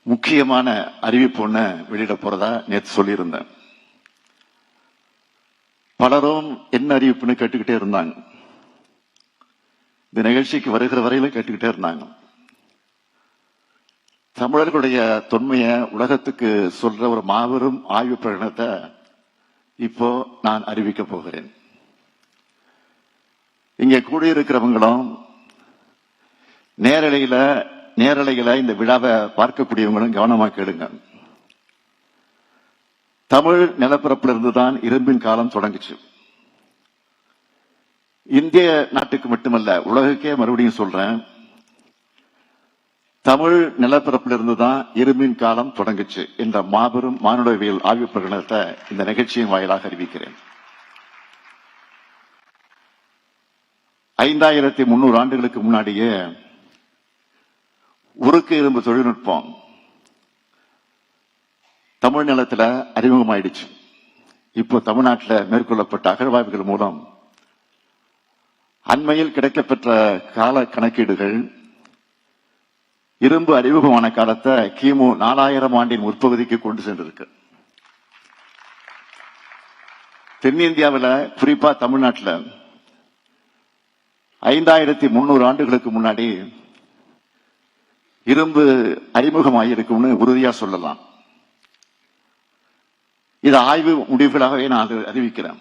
முக்கியமான அறிவிப்பு ஒண்ணு வெளியிட போறதா நேற்று சொல்லியிருந்தேன். பலரும் என்ன அறிவிப்புன்னு கேட்டுக்கிட்டே இருந்தாங்க. இந்த நிகழ்ச்சிக்கு வருகிற வரையில கேட்டுக்கிட்டே இருந்தாங்க. தமிழர்களுடைய தொன்மையை உலகத்துக்கு சொல்ற ஒரு மாபெரும் ஆய்வு பிரகடனத்தை இப்போ நான் அறிவிக்க போகிறேன். இங்க கூடியிருக்கிறவங்களும் நேரலையில இந்த விழாவை பார்க்கக்கூடியவங்களும் கவனமா கேளுங்க. தமிழ் நிலப்பரப்புல இருந்துதான் இரும்பின் காலம் தொடங்குச்சு. இந்திய நாட்டுக்கு மட்டுமல்ல, உலகுக்கே மறுபடியும் சொல்றேன், தமிழ் நிலப்பரப்பில் இருந்துதான் இரும்பின் காலம் தொடங்குச்சு என்ற மாபெரும் மானுடவியல் ஆய்வு பிரகடனத்தை இந்த நிகழ்ச்சியின் வாயிலாக அறிவிக்கிறேன். 5300 ஆண்டுகளுக்கு முன்னாடியே உருக்கு இரும்பு தொழில்நுட்பம் தமிழ் நிலத்துல அறிமுகமாயிடுச்சு. இப்போ தமிழ்நாட்டில் மேற்கொள்ளப்பட்ட அகழ்வாய்வுகள் மூலம் அண்மையில் கிடைக்கப்பெற்ற கால கணக்கீடுகள் இரும்பு அறிமுகமான காலத்தை கிமு 4000 ஆண்டின் முற்பகுதிக்கு கொண்டு சென்றிருக்கு. தென்னிந்தியாவில், குறிப்பா தமிழ்நாட்டில் 5300 ஆண்டுகளுக்கு முன்னாடி இரும்பு அறிமுகமாயிருக்கும்னு உறுதியா சொல்லலாம். இது ஆய்வு முடிவுகளாகவே நான் அறிவிக்கிறேன்.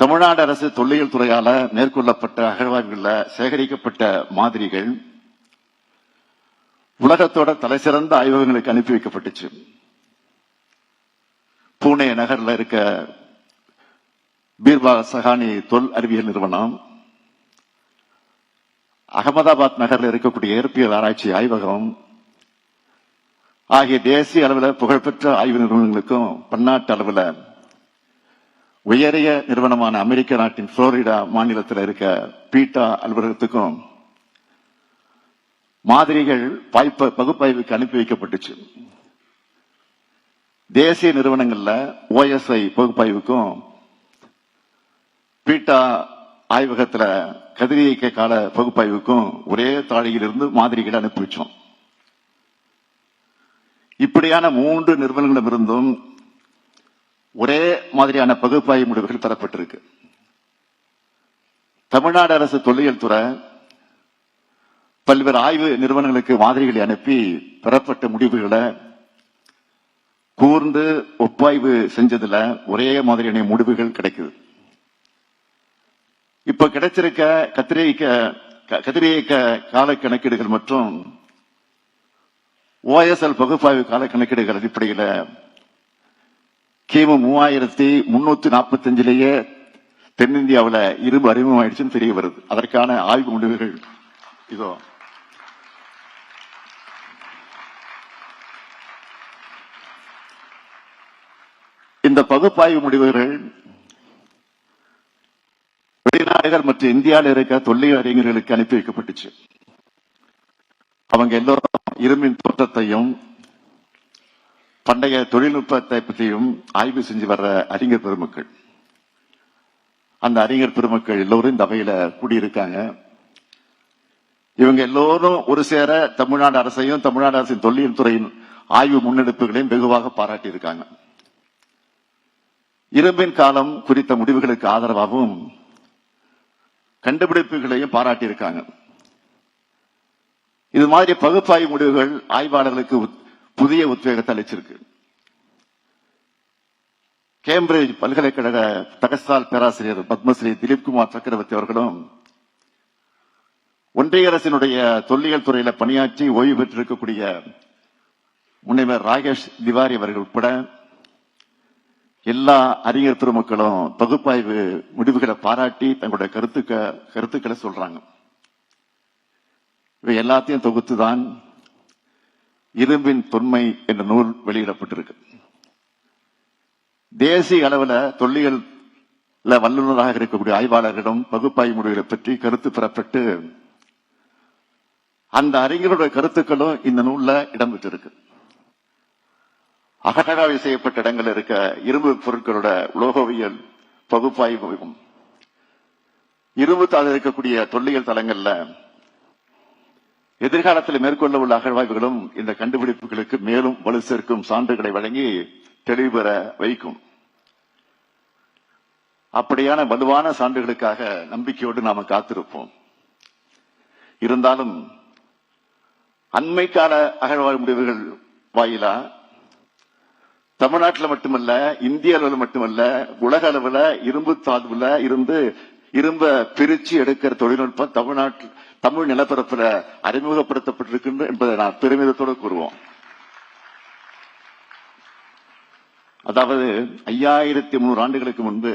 தமிழ்நாடு அரசு தொல்லியல் துறையால மேற்கொள்ளப்பட்ட அகழ்வாய்வுகளில் சேகரிக்கப்பட்ட மாதிரிகள் உலகத்தோட தலைசிறந்த ஆய்வகங்களுக்கு அனுப்பி வைக்கப்பட்டுச்சு. பூனே நகர்ல இருக்க பீர்பா சஹானி தொல் அறிவியல் நிறுவனம், அகமதாபாத் நகரில் இருக்கக்கூடிய இயற்பியல் ஆராய்ச்சி ஆய்வகம் ஆகிய தேசிய அளவில் புகழ்பெற்ற ஆய்வு நிறுவனங்களுக்கும் பன்னாட்டு அளவில் உயரிய நிறுவனமான அமெரிக்க நாட்டின் புளோரிடா மாநிலத்தில் இருக்க பீட்டா அலுவலகத்துக்கும் மாதிரிகள் பகுப்பாய்வுக்கு அனுப்பி வைக்கப்பட்டுச்சு. தேசிய நிறுவனங்கள்ல OSI பகுப்பாய்வுக்கும் பீட்டா ஆய்வகத்துல கதிரியக்க கால பகுப்பாய்வுக்கும் ஒரே தாழியிலிருந்து மாதிரிகளை அனுப்பி வச்சோம். இப்படியான 3 நிறுவனங்களிடமிருந்தும் ஒரே மாதிரியான பகுப்பாய்வு முடிவுகள் பெறப்பட்டிருக்கு. தமிழ்நாடு அரசு தொல்லியல் துறை பல்வேறு ஆய்வு நிறுவனங்களுக்கு மாதிரிகளை அனுப்பி பெறப்பட்ட முடிவுகளை கூர்ந்து ஒப்பாய்வு செஞ்சதுல ஒரே மாதிரியான முடிவுகள் கிடைக்குது. இப்ப கிடைச்சிருக்க கதிரியக்க கால கணக்கீடுகள் மற்றும் OSL பகுப்பாய்வு கால கணக்கீடுகள் அடிப்படையில் கிமு 3345 தென்னிந்தியாவில் இரும்பு அறிமுகமாயிடுச்சுன்னு தெரிய வருது. அதற்கான ஆய்வு முடிவுகள் இதோ. இந்த பகுப்பாய்வு முடிவுகள் வெளிநாடுகள் மற்றும் இந்தியாவில் இருக்க தொல்லியல் அறிஞர்களுக்கு அனுப்பி வைக்கப்பட்டுச்சு. அவங்க எல்லோரும் இரும்பின் தோற்றத்தையும் பண்டைய தொழில்நுட்பத்தை பற்றியும் ஆய்வு செஞ்சு வர்ற அறிஞர் பெருமக்கள். அந்த அறிஞர் பெருமக்கள் எல்லோரும் இந்த அவையில கூடியிருக்காங்க. இவங்க எல்லோரும் ஒரு சேர தமிழ்நாடு அரசையும் தமிழ்நாடு அரசின் தொல்லியல் துறையின் ஆய்வு முன்னெடுப்புகளையும் வெகுவாக பாராட்டி இருக்காங்க. இரும்பின் காலம் குறித்த முடிவுகளுக்கு ஆதரவாகவும் கண்டுபிடிப்புகளையும் பாராட்டியிருக்காங்க. இது மாதிரி பகுப்பாய்வு முடிவுகள் ஆய்வாளர்களுக்கு புதிய உத்வேகத்தை அளிச்சிருக்கு. கேம்பிரிட்ஜ் பல்கலைக்கழக தகசால் பேராசிரியர் பத்மஸ்ரீ திலீப்குமார் சக்கரவர்த்தி அவர்களும் ஒன்றிய அரசினுடைய தொல்லியல் துறையில பணியாற்றி ஓய்வு பெற்றிருக்கக்கூடிய முனைவர் ராகேஷ் திவாரி அவர்கள் உட்பட எல்லா அறிஞர் பெருமக்களும் பகுப்பாய்வு முடிவுகளை பாராட்டி தங்களுடைய கருத்துக்களை சொல்றாங்க. இவை எல்லாத்தையும் தொகுத்துதான் இரும்பின் தொன்மை என்ற நூல் வெளியிடப்பட்டிருக்கு. தேசிய அளவில் தொல்லியல் வல்லுநராக இருக்கக்கூடிய ஆய்வாளர்களிடம் பகுப்பாய்வு முடிவுகளை பற்றி கருத்து பெறப்பட்டு அந்த அறிஞருடைய கருத்துக்களும் இந்த நூல்ல இடம்பெற்றிருக்கு. அகழ்வாய்வு செய்யப்பட்ட இடங்கள் இருக்க இரும்பு பொருட்களோட உலோகவியல் பகுப்பாய்வும் இரும்பு தாள் இருக்கக்கூடிய தொல்லியல் தளங்கள்ல எதிர்காலத்தில் மேற்கொள்ள உள்ள அகழ்வாய்வுகளும் இந்த கண்டுபிடிப்புகளுக்கு மேலும் வலு சேர்க்கும் சான்றுகளை வழங்கி தெளிவு பெற வைக்கும். அப்படியான வலுவான சான்றுகளுக்காக நம்பிக்கையோடு நாம காத்திருப்போம். இருந்தாலும் அண்மை கால அகழ்வாய்வு முடிவுகள் வாயிலா தமிழ்நாட்டில் மட்டுமல்ல, இந்திய அளவில் மட்டுமல்ல, உலக அளவில் இரும்பு தாதுல இருந்து இரும்ப பிரிச்சு எடுக்கிற தொழில்நுட்பம் தமிழ் நிலப்பரப்புல அறிமுகப்படுத்தப்பட்டிருக்கின்ற என்பதை நான் பெருமிதத்தோடு கூறுவோம். அதாவது 5300 ஆண்டுகளுக்கு முன்பு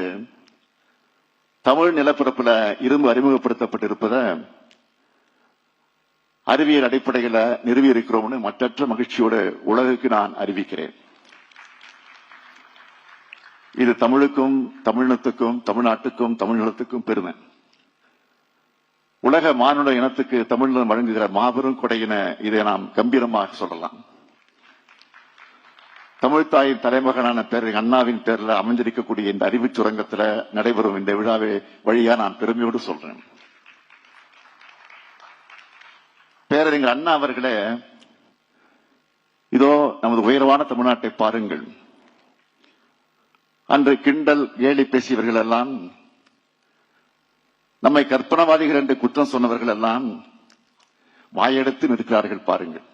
தமிழ் நிலப்பரப்புல இரும்பு அறிமுகப்படுத்தப்பட்டிருப்பத அறிவியல் அடிப்படையில் நிறுவி இருக்கிறோம்னு மற்றற்ற மகிழ்ச்சியோடு உலகுக்கு நான் அறிவிக்கிறேன். இது தமிழுக்கும், தமிழினத்துக்கும், தமிழ்நாட்டுக்கும், தமிழ்நிலத்துக்கும் பெருமை. உலக மானுட இனத்துக்கு தமிழ்நிலம் வழங்குகிற மாபெரும் கொடையின இதை நாம் கம்பீரமாக சொல்லலாம். தமிழ்தாயின் தலைமகனான பேரறிஞர் அண்ணாவின் பேர்ல அமைஞ்சிருக்கக்கூடிய இந்த அறிவு சுரங்கத்தில் நடைபெறும் இந்த விழாவை வழியா நான் பெருமையோடு சொல்றேன். பேரறிஞர் அண்ணா அவர்களே, இதோ நமது உயர்வான தமிழ்நாட்டை பாருங்கள். அன்று கிண்டல் கேலி பேசியவர்கள் எல்லாம், நம்மை கற்பனவாதிகள் என்று குற்றம் சொன்னவர்கள் எல்லாம் வாயெடுத்து நிற்கிறார்கள் பாருங்கள்.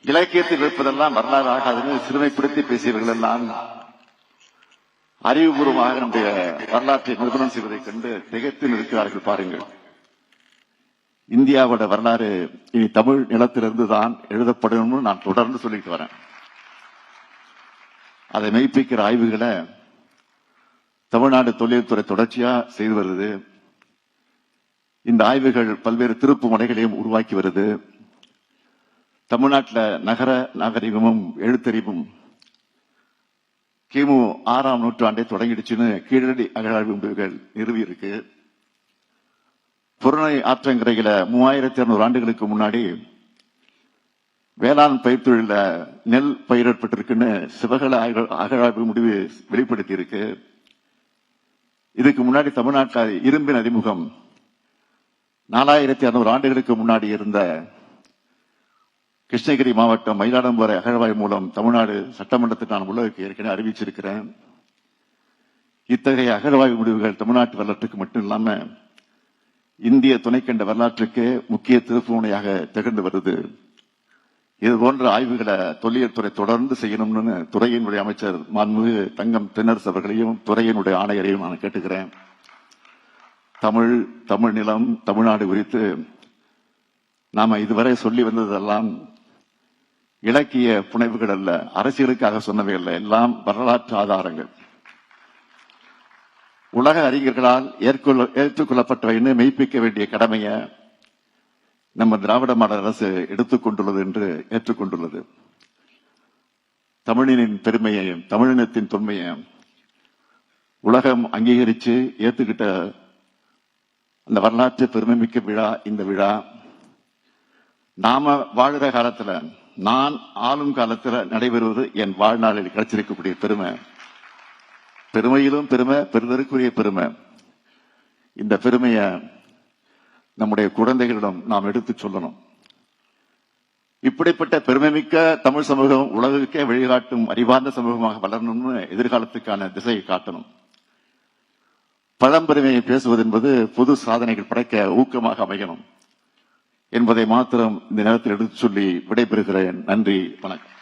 இலக்கியத்தில் இருப்பதெல்லாம் வரலாறு ஆகாதுன்னு சிறுமைப்படுத்தி பேசியவர்கள் எல்லாம் அறிவுபூர்வமாக நம்முடைய வரலாற்றை நிரூபணம் செய்வதைக் கண்டு திகைத்து நிற்கிறார்கள் பாருங்கள். இந்தியாவோட வரலாறு இனி தமிழ் நிலத்திலிருந்துதான் எழுதப்படும் நான் தொடர்ந்து சொல்லிட்டு வரேன். அதை மெய்ப்பிக்கிற ஆய்வுகளை தமிழ்நாடு தொழில்துறை தொடர்ச்சியா செய்து வருது. இந்த ஆய்வுகள் பல்வேறு திருப்பு முனைகளையும் உருவாக்கி வருது. தமிழ்நாட்டில் நகர நாகரிகமும் எழுத்தறிவும் கிமு 6ஆம் நூற்றாண்டை தொடங்கிடுச்சுன்னு கீழடி அகழ்வாய்வு முடிவுகள் நிறுவி இருக்கு. புறநை ஆற்றங்கரையில 3200 ஆண்டுகளுக்கு முன்னாடி வேளாண் பயிர் தொழில நெல் பயிரிடப்பட்டிருக்குன்னு சிவகல அகழ்வாய்வு முடிவு வெளிப்படுத்தி இருக்கு. இதுக்கு முன்னாடி தமிழ்நாட்டில் இரும்பின் அறிமுகம் 4600 ஆண்டுகளுக்கு முன்னாடி இருந்த கிருஷ்ணகிரி மாவட்டம் மயிலாடுதுறை அகழ்வாய்வு மூலம் தமிழ்நாடு சட்டமன்றத்தில் நான் உலகுக்கு ஏற்கனவே அறிவிச்சிருக்கிறேன். இத்தகைய அகழ்வாய்வு முடிவுகள் தமிழ்நாட்டு வரலாற்றுக்கு மட்டும் இல்லாம இந்திய துணைக்கண்ட வரலாற்றுக்கு முக்கிய திருப்புமுனையாக திகழ்ந்து வருது. இது போன்ற ஆய்வுகளை தொல்லியல் துறை தொடர்ந்து செய்யணும்னு துறையினுடைய அமைச்சர் மாண்புமிகு தங்கம் தென்னரசு அவர்களையும் துறையினுடைய ஆணையரையும் நான் கேட்டுக்கிறேன். தமிழ் நிலம், தமிழ்நாடு குறித்து நாம இதுவரை சொல்லி வந்ததெல்லாம் இலக்கிய புனைவுகள் அல்ல, அரசியலுக்காக சொன்னவை அல்ல, எல்லாம் வரலாற்று ஆதாரங்கள். உலக அறிஞர்களால் ஏற்றுக்கொள்ளப்பட்டவை மெய்ப்பிக்க வேண்டிய கடமையை நம்ம திராவிட மாடல் அரசு எடுத்துக்கொண்டுள்ளது என்று ஏற்றுக்கொண்டுள்ளது. தமிழினின் பெருமையையும் தமிழினத்தின் தொன்மையையும் உலகம் அங்கீகரித்து ஏற்றுக்கிட்ட அந்த வரலாற்று பெருமைமிக்க விழா இந்த விழா. நாம வாழுற காலத்துல, நான் ஆளும் காலத்துல நடைபெறுவது என் வாழ்நாளில் கிடைச்சிருக்கக்கூடிய பெருமை. பெருமையிலும் பெருமை, பெருதற்குரிய பெருமை. இந்த பெருமையை நம்முடைய குழந்தைகளிடம் நாம் எடுத்து சொல்லணும். இப்படிப்பட்ட பெருமைமிக்க தமிழ் சமூகம் உலகுக்கே வழிகாட்டும் அறிவார்ந்த சமூகமாக வளரணும்னு எதிர்காலத்துக்கான திசையை காட்டணும். பழம்பெருமையை பேசுவது என்பது புது சாதனைகள் படைக்க ஊக்கமாக அமையணும் என்பதை மாத்திரம் இந்த நேரத்தில் எடுத்து சொல்லி விடைபெறுகிறேன். நன்றி, வணக்கம்.